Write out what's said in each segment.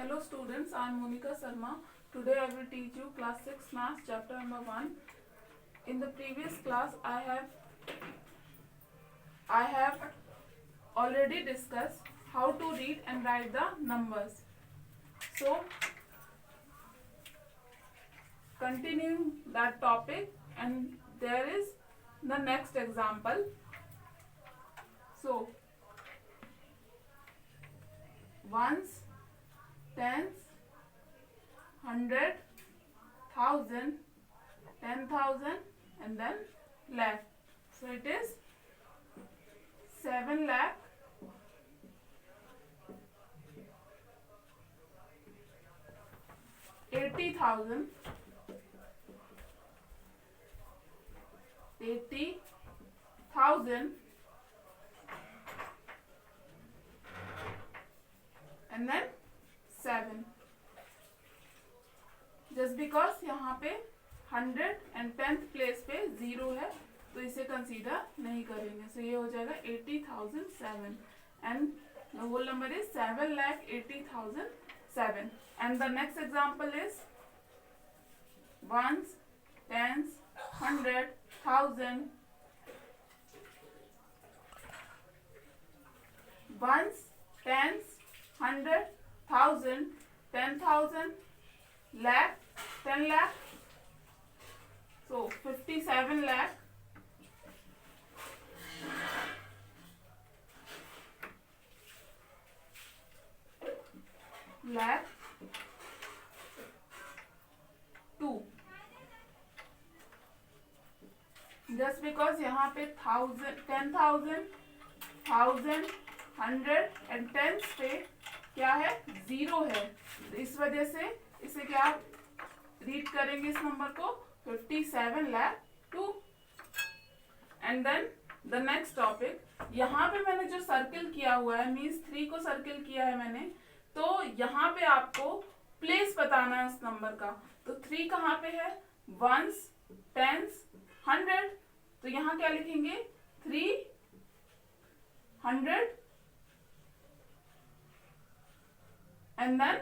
Hello students, I am Monika Sharma. Today I will teach you class 6 maths chapter number 1. In the previous class I have already discussed how to read and write the numbers. So continuing that topic, and there is the next example. So ones, tens, 100, 1000, 10,000 and then lakh. So it is 7 lakh 80,000, 80,000 and then 7. Just because यहाँ पे 100 and 10th place पे 0 है तो इसे consider नहीं करेंगे. सो ये हो जाएगा 80,007 and the whole number is 7,80,007. And the next example is ones, tens, 100, 1000. Ones, tens, 100, 1000, 10,000, lakh, 10 lakh. So 57 lakh. Lakh 2. Just because यहाँ पे 1000, 10,000, 1000, 100 एंड 10 पे क्या है 0 है, तो इस वजह से इसे क्या रीड करेंगे इस नंबर को 57 lakh 2. And then the next topic, यहाँ पे मैंने जो सर्किल किया हुआ है मीन्स 3 को सर्किल किया है मैंने, तो यहाँ पे आपको प्लेस बताना है उस नंबर का. तो 3 कहाँ पे है, वंस, टेंस, 100. तो यहाँ क्या लिखेंगे 300 एंड देन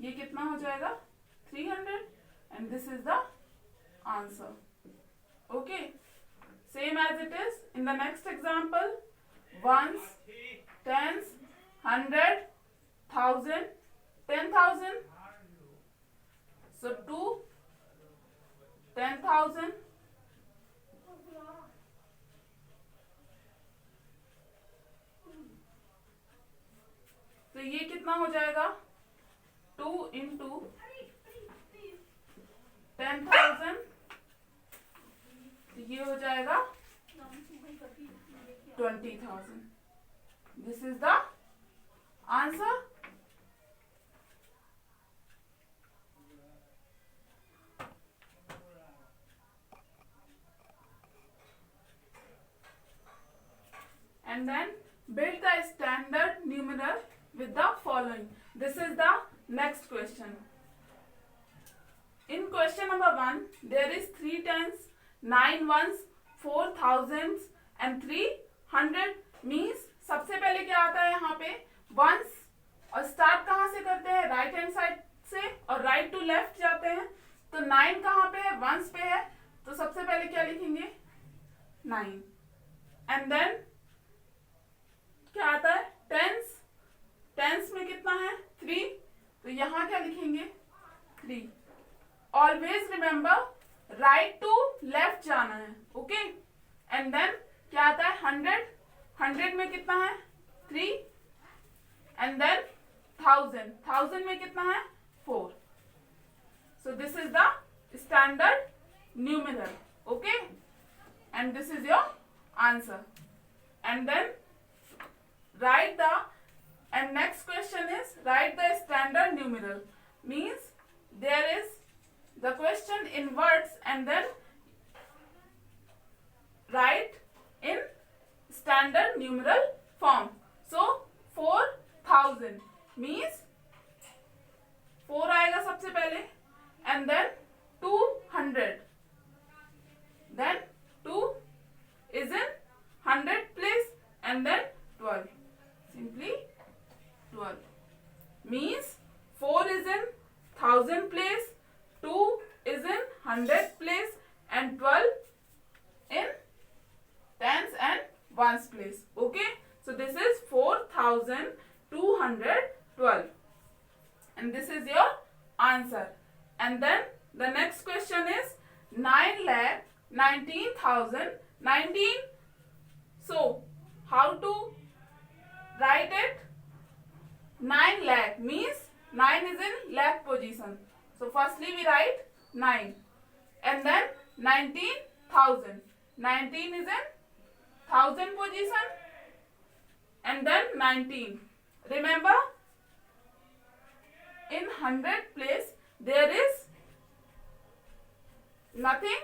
ये कितना हो जाएगा 300 and this is the answer. Okay, same as it is in the next example, ones, tens, 100, 1000, 10,000. So 2, 10,000. तो ये कितना हो जाएगा 2 into 10,000. तो ये हो जाएगा 20,000. This is the answer. And then build the standard numeral with the following. This is the next question. In question number 1, there is 3 tens, 9 ones, 4 thousands and 300. Means सबसे पहले क्या आता है यहाँ पे ones, और स्टार्ट कहाँ से करते हैं, राइट हैंड साइड से और राइट टू लेफ्ट जाते हैं. तो 9 कहाँ पे है, वंस पे है, तो सबसे पहले क्या लिखेंगे 9. एंड देन क्या आता है टेंस, टेंस में कितना है 3, तो यहाँ क्या लिखेंगे 3. Always remember right to left जाना है. ओके, एंड देन क्या आता है 100, 100 में कितना है 3 एंड देन 1000, 1000 में कितना है 4. So this is the standard numeral. Okay, and this is your answer. And then write the, and next question is write the standard numeral. Means there is the question in words and then write in standard numeral form. So 4,000 means 4 आएगा सबसे पहले and then 200, then 2 is in 100 place and then 12, simply 12. means 4 is in 1000 place, 2 is in 100 place, and 12 in tens and ones place. Okay, so this is 4212, and this is your answer. And then the next question is 9,19,019. So how to write it? 9 lakh means 9 is in lakh position. So firstly we write 9, and then 19,000. 19 is in 1000 position, and then 19. Remember, in 100 place there is nothing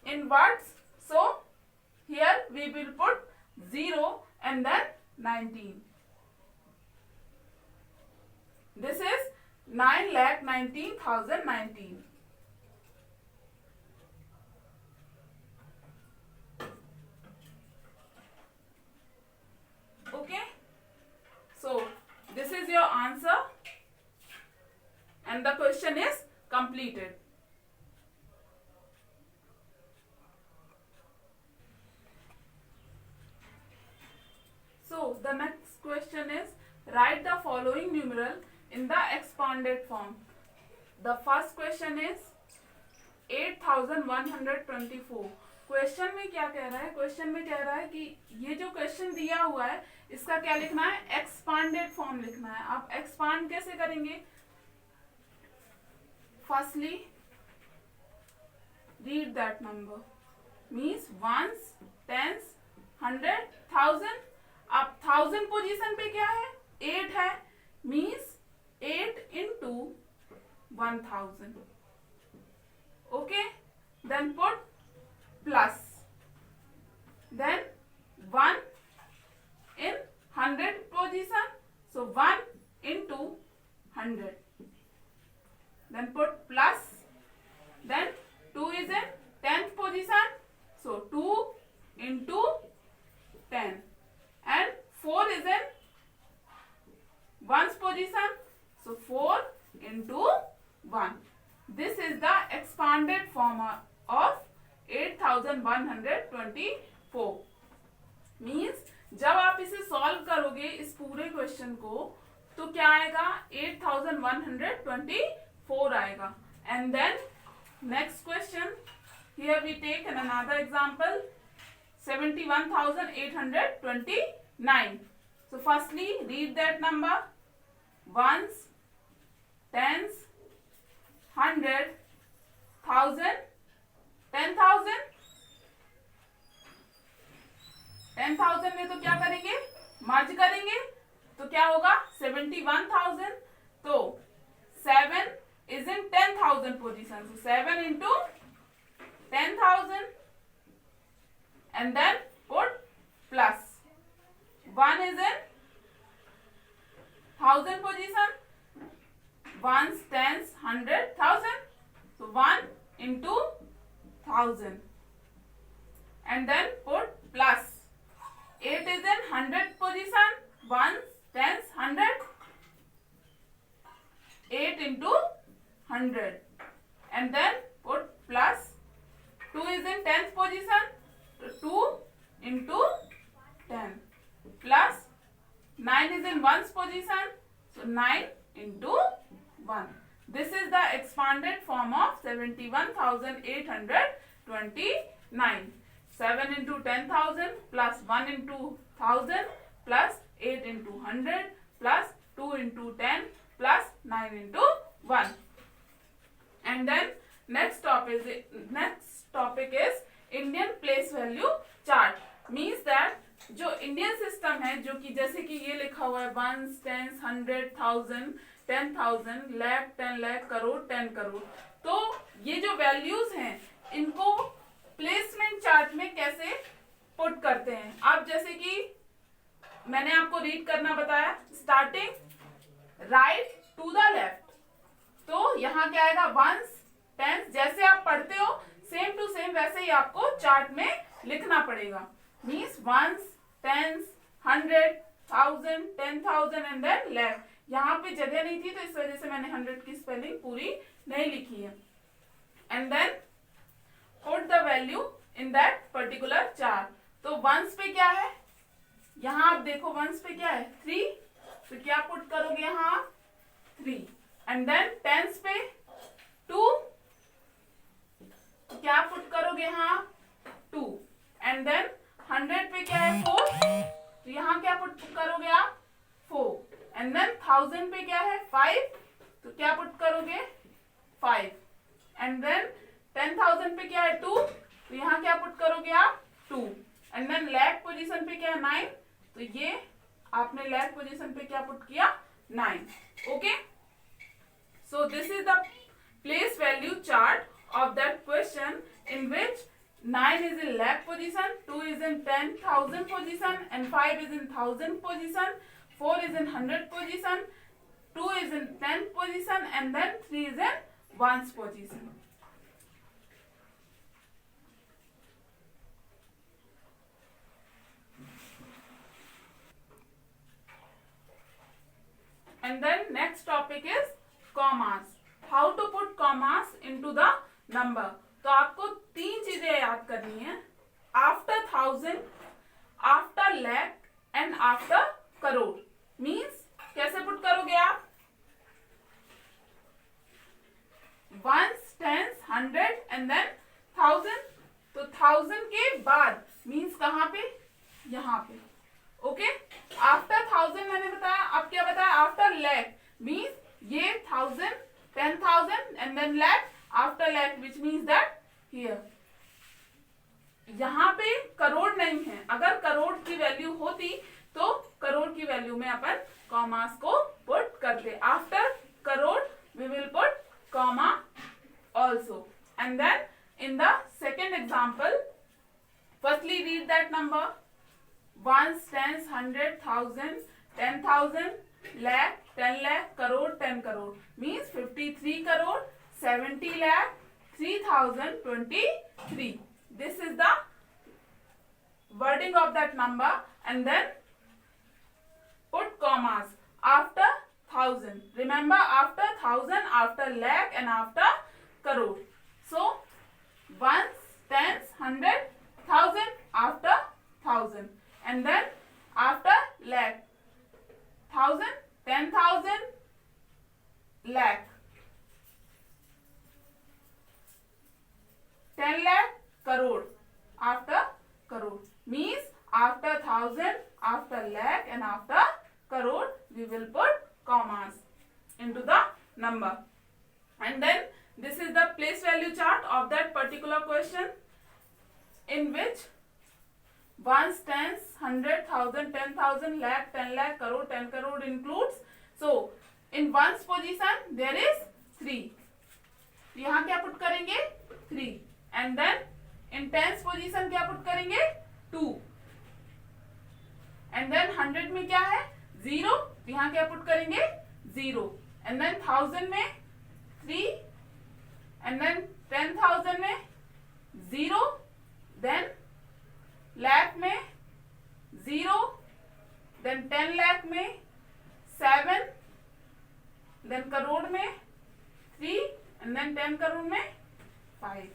in words, so here we will put 0 and then 19. This is 9,19,019. Okay, so this is your answer, and the question is completed. So the next question is, write the following numeral in the expanded form. The first question is 8124. Question में क्या कह रहा है? Question में कह रहा है कि ये जो क्वेश्चन दिया हुआ है इसका क्या लिखना है? एक्सपांडेड फॉर्म लिखना है. आप एक्सपांड कैसे करेंगे? Firstly read that number, means ones, tens, 100, 1000. अब 1000 पोजीशन पे क्या है? 8 है, means 8 into 1000. Okay, then put plus, then 1 in 100 position, so 1 into 100. Then put plus, then 2 is in 10th position, so 2 into 10, and 4 is in 1's position, so 4 into 1. This is the expanded form of 8124. Means जब आप इसे solve करोगे इस पूरे question को तो क्या आएगा? 8124 आएगा. And then next question, here we take another example, 71,829. So firstly read that number, ones, tens, 100, 1000, 10,000. 10,000 में तो क्या करेंगे? मर्ज करेंगे, तो क्या होगा? 71,000. तो 7 is in 10,000 position, so 7 into 10,000, and then put plus. 1 is in 1000 position, ones, tens, 100, 1000, so 1 into 1000, and then put plus. 8 is in 100 position, ones, tens, 100, 8 into 100, and then put plus. 2 is in 10th position, so 2 into 10, plus 9 is in 1's position, so 9 into 1. This is the expanded form of 71,829. 7 into 10,000 plus 1 into 1000 plus 8 into 100 plus 2 into 10 plus 9 into 1. And then next topic is Indian place value chart. Means that जो Indian system है, जो कि जैसे कि ये लिखा हुआ है 1, 10, 100, 1000, 10,000, लाख, 10 लाख, करोड़, 10 करोड़, तो ये जो वैल्यूज हैं इनको प्लेसमेंट चार्ट में कैसे पुट करते हैं? आप जैसे कि मैंने आपको रीड करना बताया, starting right to the left, तो यहाँ क्या आएगा? Ones, tens. जैसे आप पढ़ते हो सेम टू सेम वैसे ही आपको चार्ट में लिखना पड़ेगा. Means ones, tens, 100, 1000, 10,000 and then lakh। यहाँ पे जगह नहीं थी तो इस वजह से मैंने 100 की स्पेलिंग पूरी नहीं लिखी है। And then put the value in that particular chart. तो वंस पे क्या है, यहाँ आप देखो वंस पे क्या है 3, तो क्या पुट करोगे यहाँ 3। एंड देन टेंस पे 2, तो क्या पुट करोगे यहाँ 2। एंड देन 100 पे क्या है 4, तो यहाँ क्या पुट करोगे आप 4। एंड देन 1000 पे क्या है 5, तो क्या पुट करोगे 5। एंड देन 10,000 पे क्या है 2, तो यहाँ क्या पुट करोगे आप 2। एंड देन lakh पोजीशन पे क्या है 9, तो ये आपने lakh पोजीशन पे क्या पुट किया 9। Okay, so this is the place value chart of that question in which 9 is in lakh position, 2 is in 10,000 position, and 5 is in 1,000 position, 4 is in 100 position, 2 is in 10 position, and then 3 is in 1's position. And then next topic is commas. How to put commas into the number. तो आपको 3 चीजें याद करनी है, after 1000, after lakh and after crore. Means कैसे put करोगे आप, once, tens, 100 and then 1000। तो 1000 के बाद मीन्स कहाँ पे, यहाँ पे। ओके, आफ्टर 1000 मैंने बताया, अब क्या बताया आफ्टर lakh, मीन्स ये 1000, 10,000 and then lakh, after lakh which means that here. यहाँ पे करोड़ नहीं है, अगर करोड़ की वैल्यू होती तो करोड़ की वैल्यू में अपन कॉमास को पुट करते। After crore we will put comma also. And then in the second example, firstly read that number, ones, tens, 100, 1000, 10,000, lakh, 10 lakh, crore, 10 crore, means 53 crore, 70 lakh, 3023. This is the wording of that number, and then put commas after 1000. Remember, after 1000, after lakh and after crore. So ones, tens, 100, 1000 after 1000, and then after lakh, 1000, 10,000, lakh, 10 lakh, crore, after crore, means after 1000, after lakh and after crore we will put commas into the number. And then this is the place value chart of that particular question, in which ones, tens, 100, 1000, 10,000, lakh, 10 lakh, crore, 10 crore includes. So in ones position there is 3, यहाँ क्या put करेंगे 3, and then in tens position क्या put करेंगे 2, and then 100 में क्या है 0, यहाँ क्या पुट करेंगे 0, एंड देन 1000 में 3, एंड देन 10,000 में 0, देन lakh में 0, देन 10 lakh में 7, देन करोड़ में 3, एंड देन 10 करोड़ में 5.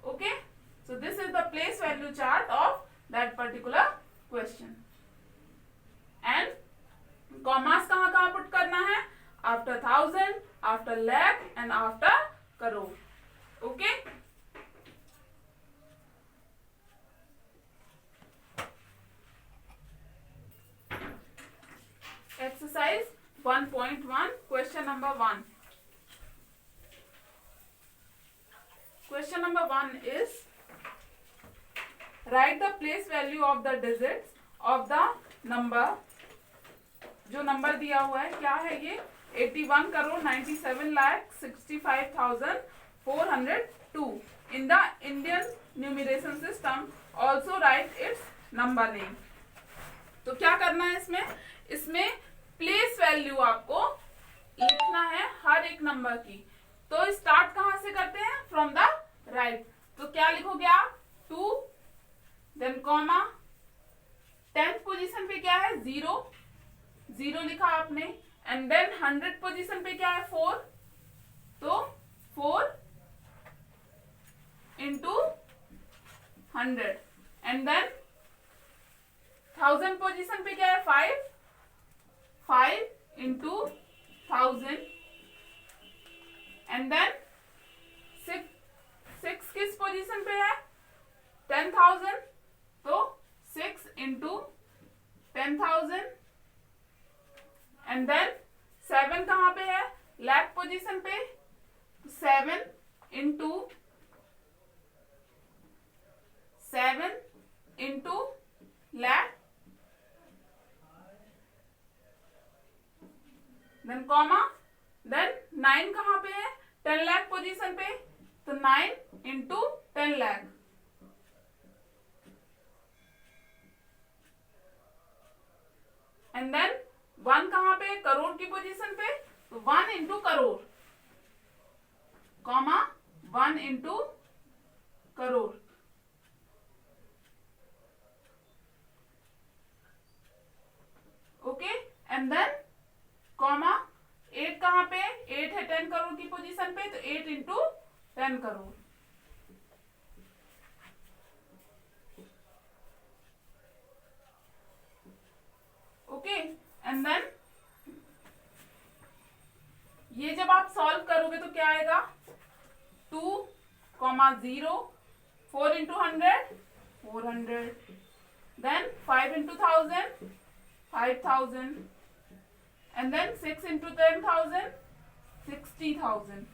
Okay, so this is the place value chart of that particular question. And commas कहाँ कहाँ put करना है, after 1000, after lakh and after crore. Okay. Exercise 1.1, question number 1. Question number 1 is, write the place value of the digits of the number. जो number दिया हुआ है क्या है ये 81 crore 97 lakh 65,402 in the Indian numeration system. Also write its number name. तो क्या करना है इसमें प्लेस वैल्यू आपको लिखना है हर एक नंबर की। तो स्टार्ट कहां से करते हैं, फ्रॉम द राइट। तो क्या लिखोगे आप 2, देन कॉमा, 10th पोजीशन पे क्या है 0, 0 लिखा आपने, एंड देन 100 पोजीशन पे क्या है 4, तो 4 इंटू 100, एंड देन 1000 पोजीशन पे क्या है 5, 5 इंटू 1000, एंड देन 6 किस पोजीशन पे है 10,000, तो 6 इंटू 10,000, एंड देन 7 कहाँ पे है लाख पोजीशन पे, 7 into lakh, then comma, then 9 कहाँ पे है 10 लाख पोजीशन पे, तो 9 इंटू 10 लाख, एंड देन 1 कहाँ पे करोड़ की पोजीशन पे, तो 1 into crore, comma 1 into crore, okay, and then comma 8 कहाँ पे, 8 है 10 करोड़ की पोजीशन पे, तो 8 into 10 crore, okay, and then ये जब आप सॉल्व करोगे तो क्या आएगा 2, 0, 4 into 100 400, then 5 into 1000 5,000, and then 6 into 10,000 60,000।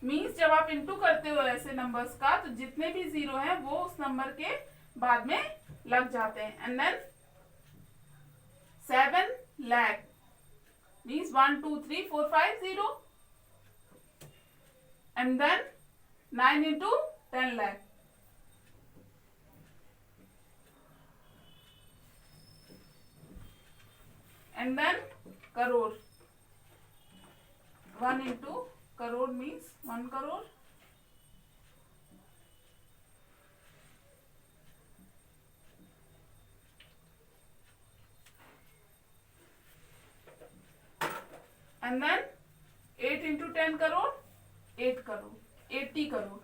Means जब आप इंटू करते हो ऐसे नंबर्स का तो जितने भी जीरो हैं वो उस नंबर के बाद में लग जाते हैं, and then 7 lakh means 1 2 3 4 5 0, and then 9 into 10 lakh, and then crore, 1 into crore means 1 crore, and then 8 into 10 crore 8 crore 80 crore,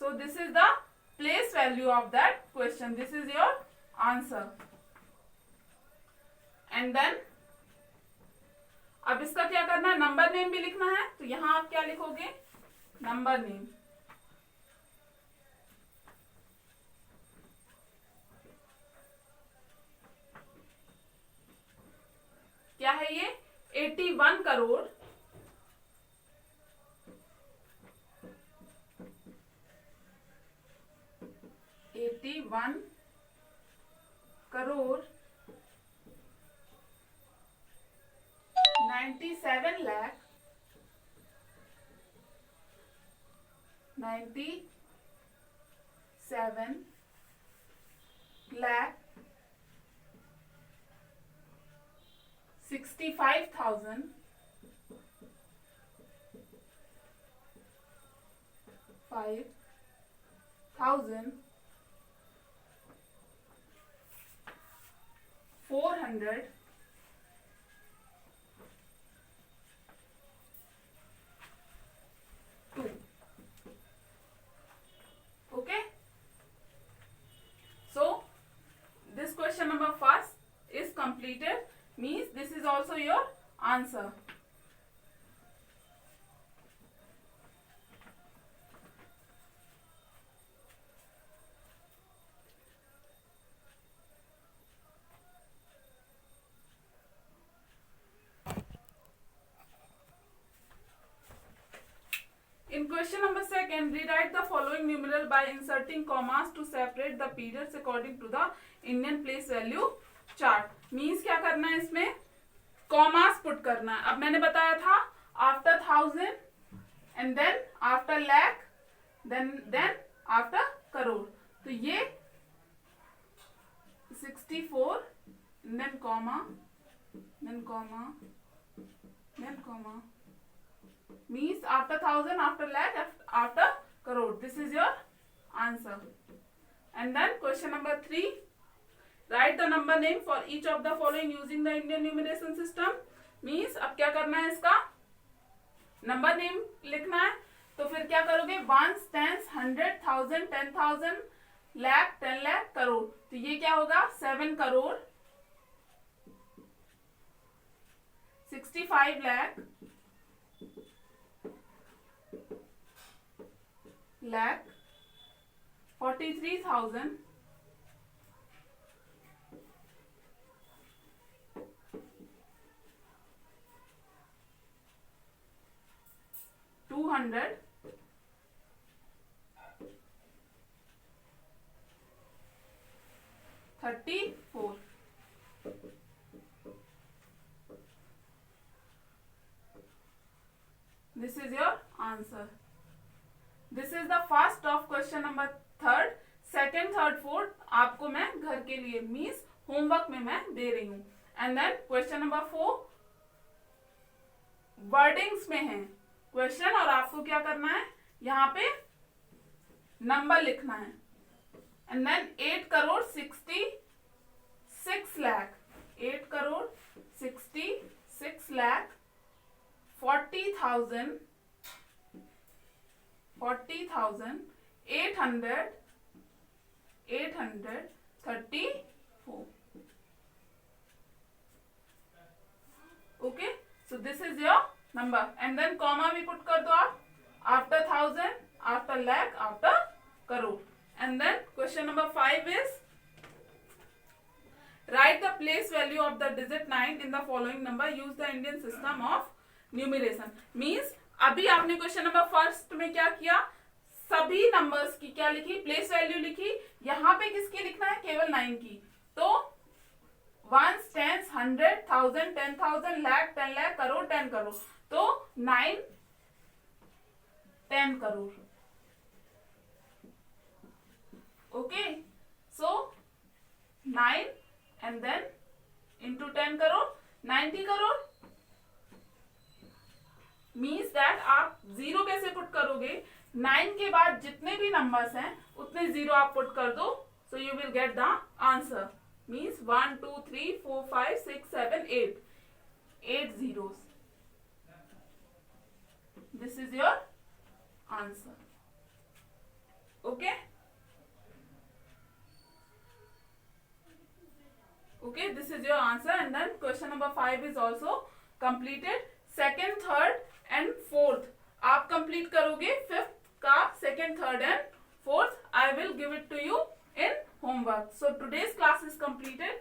so this is the place value of that question, this is your answer, and then अब इसका क्या करना है नंबर नेम भी लिखना है, तो यहां आप क्या लिखोगे नंबर नेम, क्या है ये 81 crore 81 crore 97 lakh 97 lakh 65,000 5,000 400 2, okay, so this question number first is completed, means this is also your answer. In question number second, rewrite the following numeral by inserting commas to separate the periods according to the Indian place value chart. Means क्या करना है इसमें commas put करना है। अब मैंने बताया था after 1000 and then after lakh then after crore, तो ये 64 then comma then comma, means after thousand, after lakh, after crore. This is your answer. And then question number 3, write the number name for each of the following using the Indian numeration system. means अब क्या करना है, इसका number name लिखना है. तो फिर क्या करोगे, वंस, टेंस, 100, 1000, 10,000, लाख, 10 लाख, करोड़. तो ये क्या होगा, 7 crore, 65 lakh, lakh, 43,000, 200, 34. This is your answer. This is the first of question number 3rd. Second, third, fourth आपको मैं घर के लिए मीन्स होमवर्क में मैं दे रही हूं. And then question number 4 wordings में है क्वेश्चन, और आपको क्या करना है, यहाँ पे नंबर लिखना है. And then 8 crore 66 lakh, 8 crore 66 lakh 40,000 834. Okay, so this is your number. And then comma भी put कर दो आप, after 1000, after lakh, after crore. And then question number 5 is write the place value of the digit 9 in the following number. Use the Indian system of numeration. Means अभी आपने question number first में क्या किया, सभी numbers की क्या लिखी, place value लिखी. यहाँ पे किसकी लिखना है, केवल 9 की. तो वंस, टेंस, 100, 1000, 10,000, लाख, 10 लाख, करोड़, 10 करोड़. तो 9 10 crore. Okay, so 9 and then into 10 crore, 90 crore. Means that आप जीरो कैसे पुट करोगे, 9 के बाद जितने भी नंबर्स हैं उतने जीरो आप पुट कर दो. So you will get the answer. Means 1 2 3 4 5 6 7 8 zeros. This is your answer. Okay, this is your answer. And then question number 5 is also completed. Second, third and fourth आप complete करोगे. Fifth का second, third and fourth I will give it to you in homework. So today's class is completed.